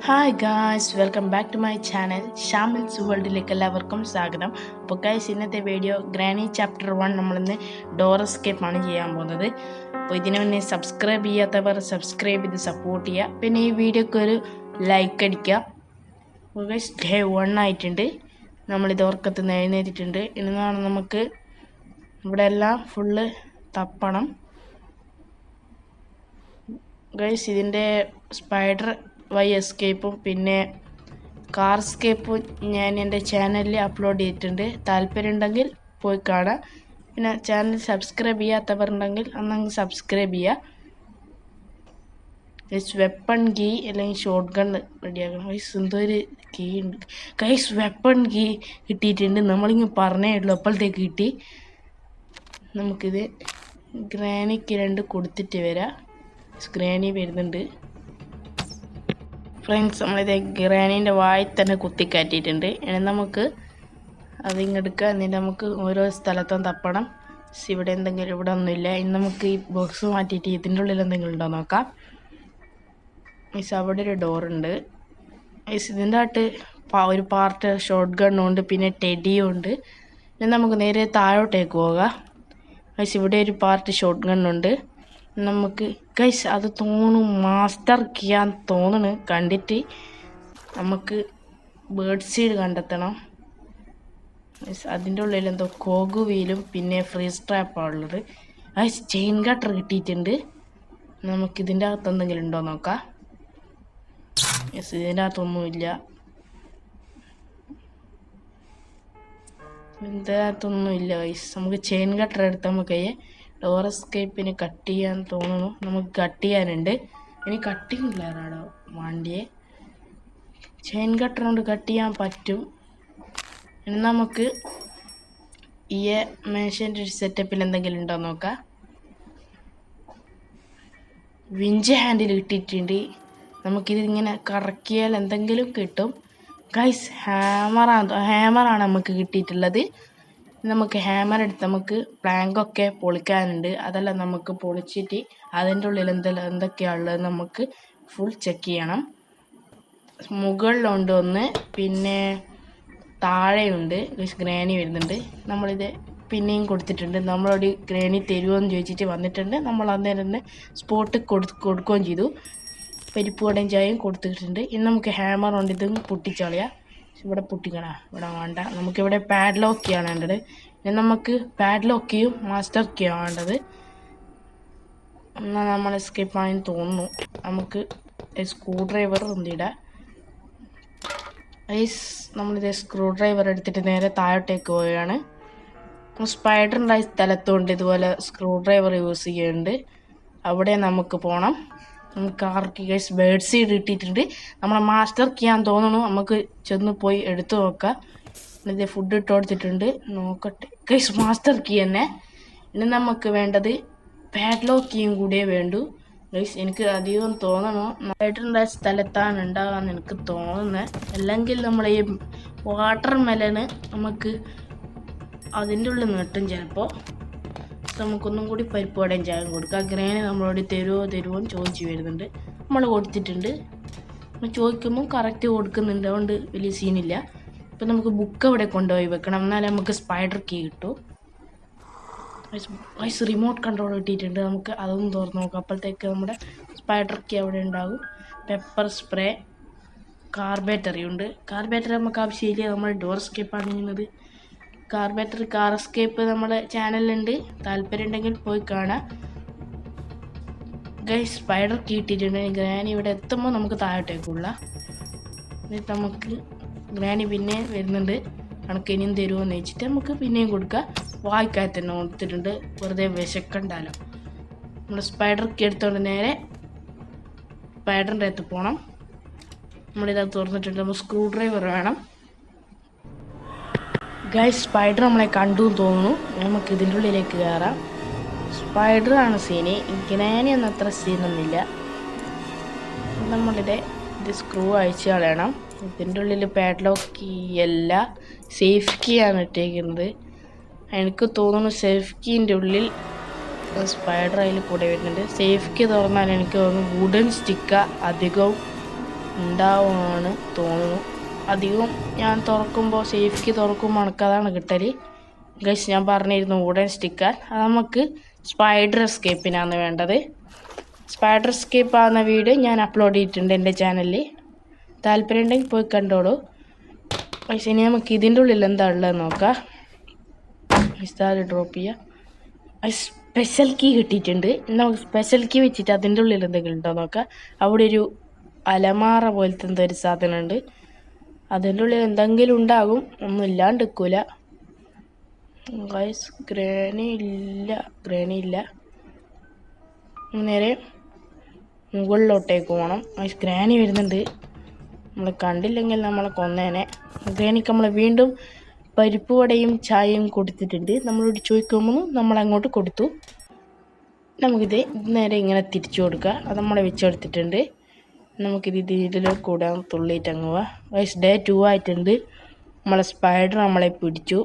Hi guys, welcome back to my channel Shamil's വേൾഡിലേക്ക് എല്ലാവർക്കും സ്വാഗതം. അപ്പോൾ ഗായ്സ്, ഇന്നത്തെ വീഡിയോ ഗ്രാനി ചാപ്റ്റർ 1 നമ്മളിന്ന് ഡോർ എസ്കേപ്പാണ് ചെയ്യാൻ പോകുന്നത്. അപ്പോൾ ഇതിനു മുന്നേ സബ്സ്ക്രൈബ് ചെയ്യാത്തവർ സബ്സ്ക്രൈബ് ചെയ്ത് സപ്പോർട്ട് ചെയ്യുക. പിന്നെ ഈ വീഡിയോക്ക് ഒരു ലൈക്ക് അടിക്കുക. അപ്പോൾ ഗായ്സ്, ഡേ 1 ആയിട്ടുണ്ട്. നമ്മളിത് ഉറക്കത്തിൽ നിന്ന് എഴുന്നേറ്റിട്ടുണ്ട്. ഇന്നാണ് നമുക്ക് ഇവിടെ എല്ലാം ഫുള്ള് തപ്പണം. ഗൈസ്, ഇതിൻ്റെ സ്പൈഡർ വൈ എസ്കേപ്പും പിന്നെ കാർ എസ്കേപ്പും ഞാൻ എൻ്റെ ചാനലിൽ അപ്ലോഡ് ചെയ്തിട്ടുണ്ട്. താല്പര്യം ഉണ്ടെങ്കിൽ പോയി കാണാം. പിന്നെ ചാനൽ സബ്സ്ക്രൈബ് ചെയ്യാത്തവരുണ്ടെങ്കിൽ അന്നങ്ങ് സബ്സ്ക്രൈബ് ചെയ്യുക. ഗൈസ്, വെപ്പൺ കീ അല്ലെങ്കിൽ ഷോട്ട് ഗൺ റെഡിയാക്കണം. ഗൈസ്, എന്തോ ഒരു കീ ഉണ്ട്. ഗൈസ്, വെപ്പൺ കീ കിട്ടിയിട്ടുണ്ട്. നമ്മളിങ്ങനെ പറഞ്ഞേ ഉള്ളൂ, അപ്പോഴത്തേക്ക് കിട്ടി. നമുക്കിത് ഗ്രാനിക്ക് 2 കൊടുത്തിട്ട് വരാം. ഗ്രാനി വരുന്നുണ്ട്. ഫ്രണ്ട്സ്, നമ്മളിത് ഗ്രാനീൻ്റെ വായിൽ തന്നെ കുത്തിക്കയറ്റിയിട്ടുണ്ട്. ഇനി നമുക്ക് അതിങ്ങെടുക്കുക. എന്നിട്ട് നമുക്ക് ഓരോ സ്ഥലത്തും തപ്പണം. ഇവിടെ എന്തെങ്കിലും ഇവിടെ ഒന്നുമില്ല. ഇനി നമുക്ക് ഈ ബോക്സ് മാറ്റിയിട്ട് ഇതിൻ്റെ ഉള്ളിൽ എന്തെങ്കിലും ഉണ്ടോ നോക്കാം. മീൻസ് അവിടെ ഒരു ഡോറുണ്ട്. മീൻസ് ഇതിൻ്റെ ആയിട്ട് ഒരു പാർട്ട് ഷോട്ട് ഗണ്ണും ഉണ്ട്, പിന്നെ ടെഡിയും ഉണ്ട്. ഇനി നമുക്ക് നേരെ താഴോട്ടേക്ക് പോകാം. മീൻസ് ഇവിടെ ഒരു പാർട്ട് ഷോട്ട് ഗണ്ണുണ്ട്. നമുക്ക് ഗൈസ്, അത് തോന്നുന്നു മാസ്റ്റർ കീയാൻ തോന്നണ് കണ്ടിട്ട്. നമുക്ക് ബേർഡ് സീഡ് കണ്ടെത്തണം. അതിൻ്റെ ഉള്ളിൽ എന്തോ കോഗ് വീലും പിന്നെ ഫ്രീസ് ട്രാപ്പാണ് ഉള്ളത്. ഗൈസ്, ചെയിൻ കട്ടർ കിട്ടിയിട്ടുണ്ട്. നമുക്കിതിൻ്റെ അകത്ത് എന്തെങ്കിലും ഉണ്ടോ നോക്കാം. യെസ്, ഇതിൻ്റെ അകത്തൊന്നുമില്ല. ഇതിൻ്റെ അകത്തൊന്നുമില്ല ഗൈസ്. നമുക്ക് ചെയിൻ കട്ടർ എടുത്താൽ നമുക്ക് ഡോർ എസ്കേപ്പിന് കട്ട് ചെയ്യാൻ തോന്നുന്നു. നമുക്ക് കട്ട് ചെയ്യാനുണ്ട്. ഇനി കട്ടിങ് ഇല്ലാതാണോ വണ്ടിയെ. ചെയിൻ കട്ടർ കൊണ്ട് കട്ട് ചെയ്യാൻ പറ്റും. ഇനി നമുക്ക് ഈ മേശൻ്റെ ഒരു സെറ്റപ്പിൽ എന്തെങ്കിലും ഉണ്ടോ നോക്കാം. വിഞ്ച് ഹാൻഡിൽ കിട്ടിയിട്ടുണ്ട്. നമുക്കിതിങ്ങനെ കറക്കിയാൽ എന്തെങ്കിലും കിട്ടും. ഗൈസ്, ഹാമറാണ് നമുക്ക് കിട്ടിയിട്ടുള്ളത്. നമുക്ക് ഹാമർ എടുത്ത് നമുക്ക് പ്ലാങ്കൊക്കെ പൊളിക്കാനുണ്ട്. അതെല്ലാം നമുക്ക് പൊളിച്ചിട്ട് അതിൻ്റെ ഉള്ളിൽ എന്തൊക്കെയാണുള്ളത് നമുക്ക് ഫുൾ ചെക്ക് ചെയ്യണം. മുകളിലുണ്ട് ഒന്ന്, പിന്നെ താഴെയുണ്ട്. ഗ്രാനി വരുന്നുണ്ട്. നമ്മളിത് പിന്നെയും കൊടുത്തിട്ടുണ്ട്. നമ്മളോട് ഗ്രാനി തരുമോയെന്ന് ചോദിച്ചിട്ട് വന്നിട്ടുണ്ട്. നമ്മൾ അന്നേരം തന്നെ സ്പോട്ട് കൊടുക്കുകയും ചെയ്തു. പരിപ്പ് വടയും ചായയും കൊടുത്തിട്ടുണ്ട്. ഇനി നമുക്ക് ഹാമർ കൊണ്ട് ഇത് പൊട്ടിച്ചളയാം. ഇവിടെ പൊട്ടിക്കണം, ഇവിടെ വേണ്ട. നമുക്കിവിടെ പാഡ്ലോക്ക് കീയാണ് വേണ്ടത്. ഇനി നമുക്ക് പാഡ്ലോക്ക് കീയും മാസ്റ്റർ കീയാണ് വേണ്ടത്. എന്നാൽ നമ്മൾ എസ്കേപ്പ് ആണെന്ന് തോന്നുന്നു. നമുക്ക് സ്ക്രൂ ഡ്രൈവർ ഒന്നിടാം. നമ്മളിത് സ്ക്രൂ ഡ്രൈവർ എടുത്തിട്ട് നേരെ താഴോട്ടേക്ക് പോവുകയാണ്. സ്പൈഡറിൻ്റെ സ്ഥലത്തുകൊണ്ട് ഇതുപോലെ സ്ക്രൂ ഡ്രൈവർ യൂസ് ചെയ്യുന്നുണ്ട്. അവിടെ നമുക്ക് പോകണം. നമുക്ക് ആർക്ക് ഗൈസ് ബേർഡ് സീഡ് കിട്ടിയിട്ടുണ്ട്. നമ്മളെ മാസ്റ്റർ കീയാൻ തോന്നുന്നു. നമുക്ക് ചെന്ന് പോയി എടുത്തു നോക്കാം. ഇത് ഫുഡ് ഇട്ട് കൊടുത്തിട്ടുണ്ട്. നോക്കട്ടെ ഗൈസ്, മാസ്റ്റർ കീ തന്നെ. ഇനി നമുക്ക് വേണ്ടത് പാഡ്ലോക്ക് കീയും കൂടിയേ വേണ്ടൂ. ഗൈസ്, എനിക്ക് അധികം തോന്നണു സ്പൈഡറിൻ്റെ സ്ഥലത്താണ് ഉണ്ടാകാമെന്ന് എനിക്ക് തോന്നുന്നത്. അല്ലെങ്കിൽ നമ്മളെ ഈ വാട്ടർ മെലന് നമുക്ക് അതിൻ്റെ ഉള്ളിൽ കിട്ടും ചിലപ്പോൾ. നമുക്കൊന്നും കൂടി പരിപ്പ് വടയും ചായം കൊടുക്കാം. ഗ്രാനി നമ്മളോട് തരുമോ ചോദിച്ചു വരുന്നുണ്ട്. നമ്മൾ കൊടുത്തിട്ടുണ്ട്. ചോദിക്കുമ്പോൾ കറക്റ്റ് കൊടുക്കുന്നുണ്ട്. അതുകൊണ്ട് വലിയ സീനില്ല. ഇപ്പം നമുക്ക് ബുക്ക് അവിടെ കൊണ്ടുപോയി വെക്കണം. എന്നാലേ നമുക്ക് സ്പൈഡർ കീ കിട്ടും. വൈസ് റിമോട്ട് കൺട്രോൾ കിട്ടിയിട്ടുണ്ട്. നമുക്ക് അതൊന്നും തുറന്ന് നോക്കാം. അപ്പോഴത്തേക്ക് നമ്മുടെ സ്പൈഡർ കീ അവിടെ ഉണ്ടാകും. പെപ്പർ സ്പ്രേ, കാർബേറ്ററി ഉണ്ട്. കാർബേറ്ററി നമുക്ക് ആവശ്യമില്ല. നമ്മൾ ഡോർ എസ്കേപ്പാണ് ചെയ്യുന്നത്. കാർബേറ്ററി കാർ എസ്കേപ്പ് നമ്മുടെ ചാനലിലുണ്ട്. താല്പര്യം ഉണ്ടെങ്കിൽ പോയി കാണാം. ഗൈസ്, സ്പൈഡർ കീ ഇട്ടിട്ടുണ്ട്. ഗ്രാനി ഇവിടെ എത്തുമ്പോൾ നമുക്ക് താഴോട്ടേക്കുള്ള. എന്നിട്ട് നമുക്ക് ഗ്രാനി പിന്നെ വരുന്നുണ്ട്. കണക്ക് ഇനിയും തരുമോയെന്ന് വെച്ചിട്ട് നമുക്ക് പിന്നെയും കൊടുക്കാം. വായിക്കായി തന്നെ കൊടുത്തിട്ടുണ്ട്. വെറുതെ വിശക്കണ്ടല്ലോ. നമ്മൾ സ്പൈഡർ കീ എടുത്തുകൊണ്ട് നേരെ സ്പൈഡറിൻ്റെ അടുത്ത് പോകണം. നമ്മളിത് തുറന്നിട്ടുണ്ട്. നമ്മൾ സ്ക്രൂ ഡ്രൈവർ വേണം. ഗൈസ്, സ്പൈഡർ നമ്മളെ കണ്ടു തോന്നുന്നു. നമുക്ക് ഇതിൻ്റെ ഉള്ളിലേക്ക് കയറാം. സ്പൈഡറാണ് സീന്. ഗ്രാനി ഒന്നും അത്ര സീനൊന്നുമില്ല. നമ്മളിത് സ്ക്രൂ അയച്ച് കളയണം. ഇതിൻ്റെ ഉള്ളിൽ പാഡ്ലോക്ക് കീ അല്ല, സേഫ് കീ ആണ് ഇട്ടേക്കുന്നത്. എനിക്ക് തോന്നുന്നു സേഫ് കീൻ്റെ ഉള്ളിൽ സ്പൈഡർ അതിൽ കൂടെ വരുന്നുണ്ട്. സേഫ് കീ തുറന്നാൽ എനിക്ക് തോന്നുന്നു വുഡൻ സ്റ്റിക്ക അധികവും ഉണ്ടാവുമെന്ന് തോന്നുന്നു. അധികവും ഞാൻ തുറക്കുമ്പോൾ സേഫ്ക്ക് തുറക്കുമ്പോൾ എനിക്കതാണ് കിട്ടൽ. ഗൈസ് ഞാൻ പറഞ്ഞിരുന്നു വുഡൻ സ്റ്റിക്കർ, അത് നമുക്ക് സ്പൈഡർ എസ്കേപ്പിനാണ് വേണ്ടത്. സ്പൈഡർ എസ്കേപ്പ് ആവുന്ന വീഡിയോ ഞാൻ അപ്ലോഡ് ചെയ്തിട്ടുണ്ട് എൻ്റെ ചാനലിൽ. താല്പര്യം ഉണ്ടെങ്കിൽ പോയി കണ്ടോളൂ. ഗൈസ് ഇനി നമുക്ക് ഇതിൻ്റെ ഉള്ളിൽ എന്താ ഉള്ളതെന്ന് നോക്കാം. ഡ്രോപ്പ് ചെയ്യാം. സ്പെഷ്യൽ കീ കിട്ടിയിട്ടുണ്ട്. നമുക്ക് സ്പെഷ്യൽ കീ വെച്ചിട്ട് അതിൻ്റെ ഉള്ളിൽ എന്തെങ്കിലും ഉണ്ടോ നോക്കാം. അവിടെ ഒരു അലമാറ പോലത്തെ എന്തോ ഒരു സാധനമുണ്ട്. അതിൻ്റെ ഉള്ളിൽ എന്തെങ്കിലും ഉണ്ടാകും, ഒന്നും ഇല്ലാണ്ട് നിൽക്കൂല. ഗൈസ് ഗ്രാനി ഇല്ല. നേരെ മുകളിലോട്ടേക്ക് പോകണം. ഗൈസ് ഗ്രാനി വരുന്നുണ്ട്. നമ്മൾ കണ്ടില്ലെങ്കിൽ നമ്മളെ കൊന്നേനെ. ഗ്രാനിക്ക് നമ്മൾ വീണ്ടും പരിപ്പ് വടയും ചായയും കൊടുത്തിട്ടുണ്ട്. നമ്മളോട് ചോദിക്കുമ്പോൾ നമ്മൾ അങ്ങോട്ട് കൊടുത്തു. നമുക്കിത് നേരെ ഇങ്ങനെ തിരിച്ചു കൊടുക്കുക. അത് നമ്മളെ വെച്ചെടുത്തിട്ടുണ്ട്. നമുക്കിത് ഇതിലേക്ക് കൂടാൻ തുള്ളിയിട്ട് അങ്ങ് പോവാം. ഗൈസ് ഡേ 2 ആയിട്ടുണ്ട്. നമ്മളെ സ്പൈഡർ നമ്മളെ പിടിച്ചു.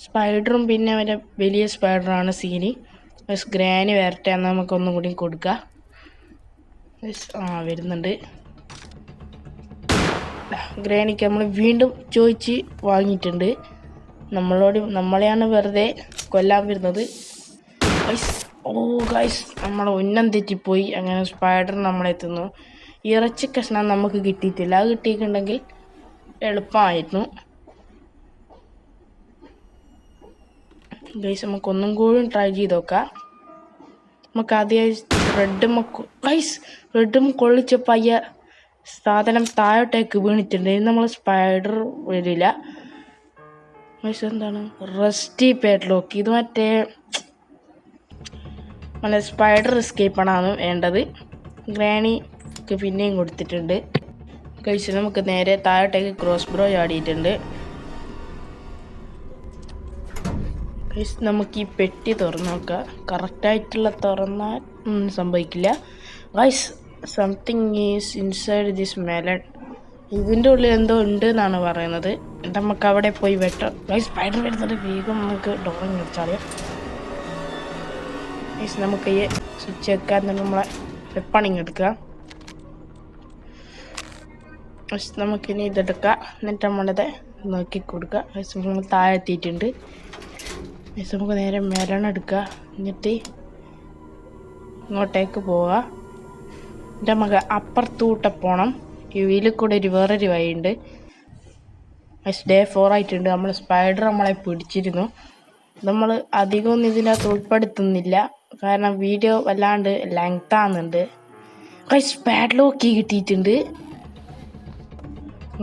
സ്പൈഡറും പിന്നെ അവരെ വലിയ സ്പൈഡറാണ് സീനി. ഗൈസ് ഗ്രാനി വരട്ടെ എന്ന് നമുക്കൊന്നും കൂടി കൊടുക്കാം. ഗൈസ് വരുന്നുണ്ട്. ഗ്രാനിക്ക് നമ്മൾ വീണ്ടും ചോദിച്ച് വാങ്ങിയിട്ടുണ്ട്. നമ്മളെയാണ് വെറുതെ കൊല്ലാൻ വരുന്നത്. ഗൈസ് നമ്മളെ ഉന്നം തെറ്റിപ്പോയി. അങ്ങനെ സ്പൈഡർ നമ്മളെ തിന്നു. ഇറച്ചി കഷ്ണം നമുക്ക് കിട്ടിയിട്ടില്ല. അത് കിട്ടിയിട്ടുണ്ടെങ്കിൽ എളുപ്പമായിരുന്നു. ഗൈസ് നമുക്കൊന്നും കൂടി ട്രൈ ചെയ്ത് നോക്കാം. നമുക്ക് ആദ്യം റെഡും കൊള്ളിച്ച പയ്യ സാധനം താഴോട്ടേക്ക് വീണിട്ടുണ്ട്. നമ്മൾ സ്പൈഡർ വരില്ല. എന്താണ് റസ്റ്റി പാഡ്ലോക്ക്. ഇത് മറ്റേ നല്ല സ്പൈഡർ എസ്കേപ്പാണ് വേണ്ടത്. ഗ്രാനിക്ക് പിന്നെയും കൊടുത്തിട്ടുണ്ട്. കഴിച്ച് നമുക്ക് നേരെ താഴോട്ടേക്ക് ക്രോസ് ബ്രോ ചാടിയിട്ടുണ്ട്. നമുക്ക് ഈ പെട്ടി തുറന്നു നോക്കാം. കറക്റ്റായിട്ടുള്ള തുറന്നാൽ ഒന്നും സംഭവിക്കില്ല. Guys something is inside this melon. ഇതിൻ്റെ ഉള്ളിൽ എന്തോ ഉണ്ട് എന്നാണ് പറയുന്നത്. നമുക്ക് അവിടെ പോയി വെട്ടാം. ഗൈസ് സ്പൈഡർ വരുന്നത്. വേഗം നമുക്ക് ഡോറിങ് വെച്ചാൽ ഗൈസ് നമുക്ക് ഈ സ്വിച്ച് വെക്കാൻ നമ്മളെ വെപ്പണിങ് എടുക്കുക. ഗൈസ് നമുക്കിനി ഇതെടുക്കാം. എന്നിട്ട് നമ്മളത് നോക്കി കൊടുക്കുക. ഗൈസ് നമ്മൾ താഴെ എത്തിയിട്ടുണ്ട്. ഗൈസ് നമുക്ക് നേരെ മെലൺ എടുക്കുക. എന്നിട്ട് ഇങ്ങോട്ടേക്ക് പോവുക. എൻ്റെ നമുക്ക് അപ്പുറത്തൂട്ട പോകണം. ഈ വീലിൽ കൂടെ വേറൊരു വഴിയുണ്ട്. ഡേ 4 ആയിട്ടുണ്ട്. നമ്മൾ സ്പൈഡർ നമ്മളെ പിടിച്ചിരുന്നു. നമ്മൾ അധികമൊന്നും ഇതിനകത്ത് ഉൾപ്പെടുത്തുന്നില്ല, കാരണം വീഡിയോ വല്ലാണ്ട് ലെങ്ത് ആകുന്നുണ്ട്. ഗൈസ് പാഡ്ലോക്ക് കിട്ടിയിട്ടുണ്ട്.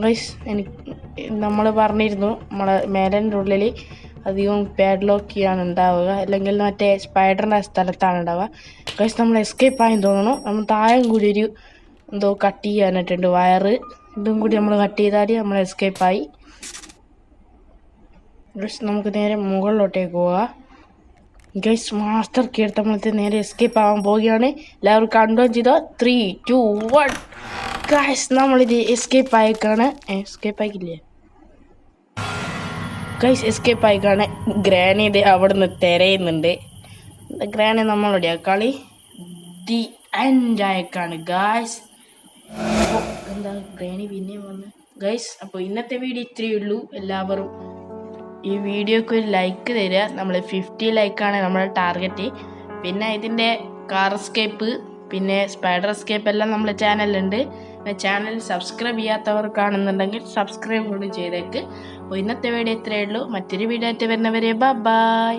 ഗൈസ് നമ്മൾ പറഞ്ഞിരുന്നു നമ്മളെ മേലൻ്റെ ഉള്ളിൽ അധികം പാഡ്ലോക്കിയാണ് ഉണ്ടാവുക, അല്ലെങ്കിൽ മറ്റേ സ്പൈഡറിൻ്റെ സ്ഥലത്താണ് ഉണ്ടാവുക. ഗൈസ് നമ്മൾ എസ്കേപ്പ് ആയെന്ന് തോന്നുന്നു. നമ്മൾ താഴെയും കൂടി ഒരു എന്തോ കട്ട് ചെയ്യാനായിട്ടുണ്ട് വയറ്. ഇതും കൂടി നമ്മൾ കട്ട് ചെയ്താൽ നമ്മൾ എസ്കേപ്പായി. ഗൈസ് നമുക്ക് നേരെ മുകളിലോട്ടേക്ക് പോവാം. ഗൈസ് മാസ്റ്റർ കീ എടുത്ത് നമ്മളത്തെ നേരെ എസ്കേപ്പ് ആവാൻ പോവുകയാണ്. എല്ലാവരും കണ്ടോ ചെയ്തോ. 3, 2, 1. ഗൈസ് നമ്മളിത് എസ്കേപ്പ് ആയിക്കാണ്. എസ്കേപ്പ് ആയിക്കില്ലേ ഗൈസ്? എസ്കേപ്പ് ആയിക്കാണ്. ഗ്രാനി ഇത് അവിടെ നിന്ന് തിരയുന്നുണ്ട്. ഗ്രാനി നമ്മളുടെ കളി ദി എൻഡ് ആയേക്കാണ് ഗൈസ്. അപ്പോൾ എന്താ ഗ്രാനി പിന്നെയും വന്ന് ഗൈസ്. അപ്പോൾ ഇന്നത്തെ വീഡിയോ ഇത്രയേ ഉള്ളൂ. എല്ലാവരും ഈ വീഡിയോക്ക് ഒരു ലൈക്ക് തരിക. നമ്മൾ 50 ലൈക്കാണ് നമ്മുടെ ടാർഗറ്റ്. പിന്നെ ഇതിൻ്റെ കാർ എസ്കേപ്പ് പിന്നെ സ്പൈഡർ എസ്കേപ്പ് എല്ലാം നമ്മുടെ ചാനലിലുണ്ട്. ചാനൽ സബ്സ്ക്രൈബ് ചെയ്യാത്തവർ കാണുന്നുണ്ടെങ്കിൽ സബ്സ്ക്രൈബ് കൂടി ചെയ്തേക്ക്. അപ്പോൾ ഇന്നത്തെ വീഡിയോ ഇത്രയേ ഉള്ളൂ. മറ്റൊരു വീഡിയോ ആയിട്ട് വരുന്നവരെ ബൈ.